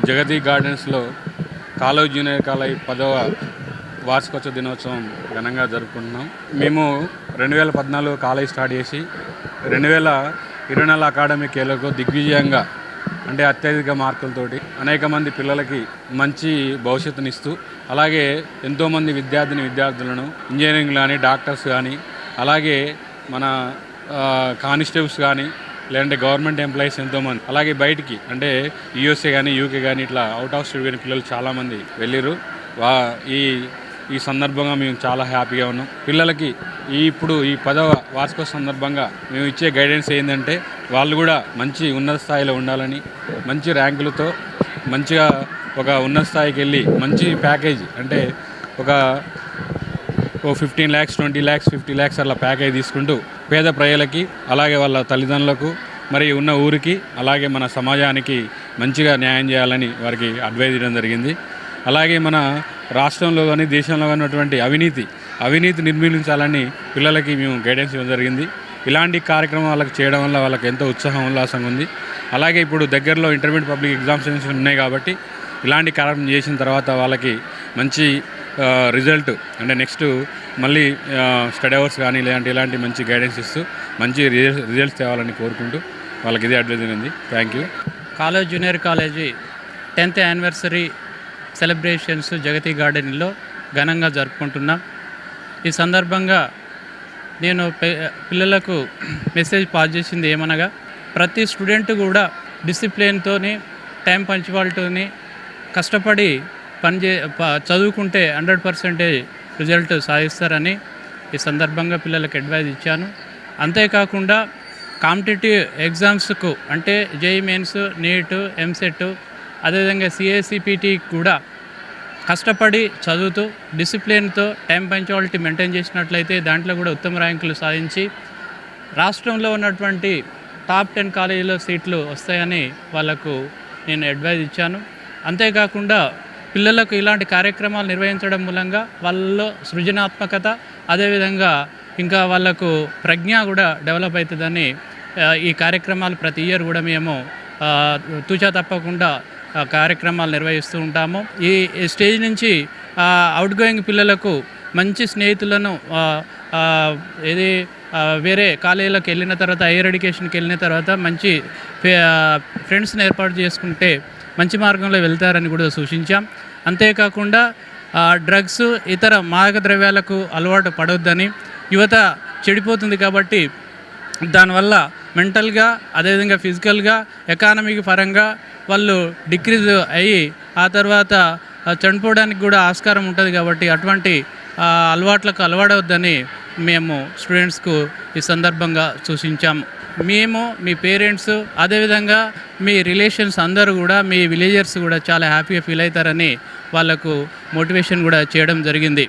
జగతి గార్డెన్స్లో college junior college 10వ వార్షికోత్సవ దినోత్సవం ఘనంగా జరుపుకుంటున్నాం. మేము 2014 కాలేజ్ స్టార్ట్ చేసి 2024 అకాడమిక్ ఇయర్లకు దిగ్విజయంగా అంటే అత్యధిక మార్కులతోటి అనేక మంది పిల్లలకి మంచి భవిష్యత్తునిస్తూ అలాగే ఎంతోమంది విద్యార్థులను ఇంజనీరింగ్ కానీ డాక్టర్స్ కానీ అలాగే మన కానిస్టేబుల్స్ కానీ లేదంటే గవర్నమెంట్ ఎంప్లాయీస్ ఎంతోమంది అలాగే బయటికి అంటే యూఎస్ఏ కానీ యూకే కానీ ఇట్లా అవుట్ ఆఫ్ స్టేట్ కానీ పిల్లలు చాలామంది వెళ్ళిరు. ఈ సందర్భంగా మేము చాలా హ్యాపీగా ఉన్నాం. పిల్లలకి ఇప్పుడు ఈ 10వ వార్షికోత్సవ సందర్భంగా మేము ఇచ్చే గైడెన్స్ ఏంటంటే వాళ్ళు కూడా మంచి ఉన్నత స్థాయిలో ఉండాలని, మంచి ర్యాంకులతో మంచిగా ఒక ఉన్నత స్థాయికి వెళ్ళి మంచి ప్యాకేజ్ అంటే ఒక 15 lakhs 20 lakhs 50 lakhs అలా ప్యాకేజ్ తీసుకుంటూ పేద ప్రజలకి అలాగే వాళ్ళ తల్లిదండ్రులకు మరి ఉన్న ఊరికి అలాగే మన సమాజానికి మంచిగా న్యాయం చేయాలని వారికి అడ్వైజ్ చేయడం జరిగింది. అలాగే మన రాష్ట్రంలో కానీ దేశంలో కానీ ఉన్నటువంటి అవినీతి నిర్మూలించాలని పిల్లలకి మేము గైడెన్స్ ఇవ్వడం జరిగింది. ఇలాంటి కార్యక్రమం వాళ్ళకి చేయడం వల్ల వాళ్ళకి ఎంతో ఉత్సాహం ఉల్లాసంగా ఉంది. అలాగే ఇప్పుడు దగ్గరలో ఇంటర్మీడియట్ పబ్లిక్ ఎగ్జామ్స్ ఉన్నాయి కాబట్టి ఇలాంటి కార్యక్రమం చేసిన తర్వాత వాళ్ళకి మంచి రిజల్ట్ అంటే నెక్స్ట్ మళ్ళీ స్టడీ అవర్స్ కానీ లేదంటే ఇలాంటి మంచి గైడెన్స్ ఇస్తూ మంచి రిజల్ట్స్ తేవాలని కోరుకుంటూ వాళ్ళకి ఇదే అడ్వైజ్ ఉంది. Thank you. College junior college 10th anniversary celebrations Jagathi గార్డెన్లో ఘనంగా జరుపుకుంటున్నాం. ఈ సందర్భంగా నేను పిల్లలకు మెసేజ్ పాస్ చేసింది ఏమనగా ప్రతి స్టూడెంట్ కూడా డిసిప్లిన్తోని టైం పంచువాలిటీని కష్టపడి చదువుకుంటే 100% రిజల్ట్ సాధిస్తారని ఈ సందర్భంగా పిల్లలకు అడ్వైజ్ ఇచ్చాను. అంతేకాకుండా కాంపిటేటివ్ ఎగ్జామ్స్కు అంటే జేఈఈ మెయిన్స్, నీట్, ఎంసెట్ అదేవిధంగా సిఏసిపిటి కూడా కష్టపడి చదువుతూ డిసిప్లిన్తో టైం పంచువాలిటీ మెయింటైన్ చేసినట్లయితే దాంట్లో కూడా ఉత్తమ ర్యాంకులు సాధించి రాష్ట్రంలో ఉన్నటువంటి టాప్ 10 కాలేజీలో సీట్లు వస్తాయని వాళ్ళకు నేను అడ్వైజ్ ఇచ్చాను. అంతేకాకుండా పిల్లలకు ఇలాంటి కార్యక్రమాలు నిర్వహించడం మూలంగా వాళ్ళలో సృజనాత్మకత అదేవిధంగా ఇంకా వాళ్ళకు ప్రజ్ఞ కూడా డెవలప్ అవుతుందని ఈ కార్యక్రమాలు ప్రతి ఇయర్ కూడా మేము తూచా తప్పకుండా కార్యక్రమాలు నిర్వహిస్తూ ఉంటాము. ఈ స్టేజ్ నుంచి అవుట్ గోయింగ్ పిల్లలకు మంచి స్నేహితులను వేరే కాలేజీలకు వెళ్ళిన తర్వాత హైయర్ ఎడ్యుకేషన్కి వెళ్ళిన తర్వాత మంచి ఫ్రెండ్స్ని ఏర్పాటు చేసుకుంటే మంచి మార్గంలో వెళ్తారని కూడా సూచించాం. అంతేకాకుండా డ్రగ్స్ ఇతర మాదక ద్రవ్యాలకు అలవాటు పడవద్దని, యువత చెడిపోతుంది కాబట్టి దానివల్ల మెంటల్గా అదేవిధంగా ఫిజికల్గా ఎకానమీకి పరంగా వాళ్ళు డిక్రీజ్ అయ్యి ఆ తర్వాత చనిపోవడానికి కూడా ఆస్కారం ఉంటుంది కాబట్టి అటువంటి అలవాట్లకు అలవాడవద్దని మేము స్టూడెంట్స్కు ఈ సందర్భంగా సూచించాము. మేము మీ పేరెంట్స్ అదేవిధంగా మీ రిలేషన్స్ అందరూ కూడా మీ విలేజర్స్ కూడా చాలా హ్యాపీగా ఫీల్ అవుతారని వాళ్ళకు మోటివేషన్ కూడా చేయడం జరిగింది.